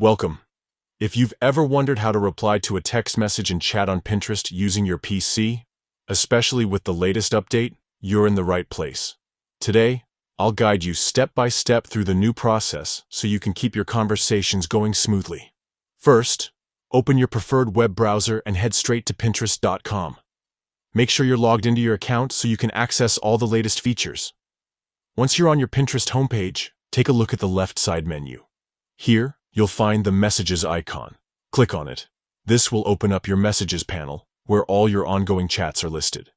Welcome. If you've ever wondered how to reply to a text message and chat on Pinterest using your PC, especially with the latest update, you're in the right place. Today, I'll guide you step by step through the new process so you can keep your conversations going smoothly. First, open your preferred web browser and head straight to Pinterest.com. Make sure you're logged into your account so you can access all the latest features. Once you're on your Pinterest homepage, take a look at the left side menu. Here, you'll find the Messages icon. Click on it. This will open up your Messages panel, where all your ongoing chats are listed.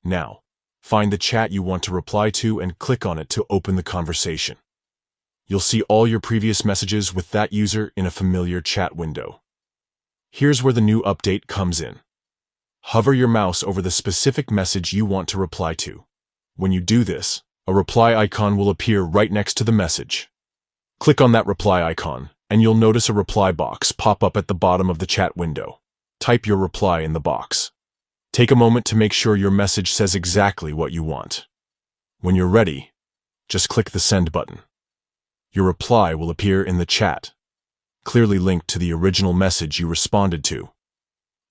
Now, find the chat you want to reply to and click on it to open the conversation. You'll see all your previous messages with that user in a familiar chat window. Here's where the new update comes in. Hover your mouse over the specific message you want to reply to. When you do this, a reply icon will appear right next to the message. Click on that reply icon, and you'll notice a reply box pop up at the bottom of the chat window. Type your reply in the box. Take a moment to make sure your message says exactly what you want. When you're ready, just click the send button. Your reply will appear in the chat, clearly linked to the original message you responded to,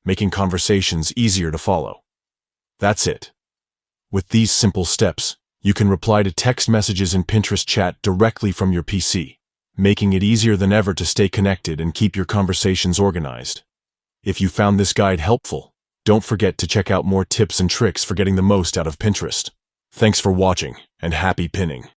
making conversations easier to follow. That's it. With these simple steps, you can reply to text messages in Pinterest chat directly from your PC, making it easier than ever to stay connected and keep your conversations organized. If you found this guide helpful, don't forget to check out more tips and tricks for getting the most out of Pinterest. Thanks for watching, and happy pinning!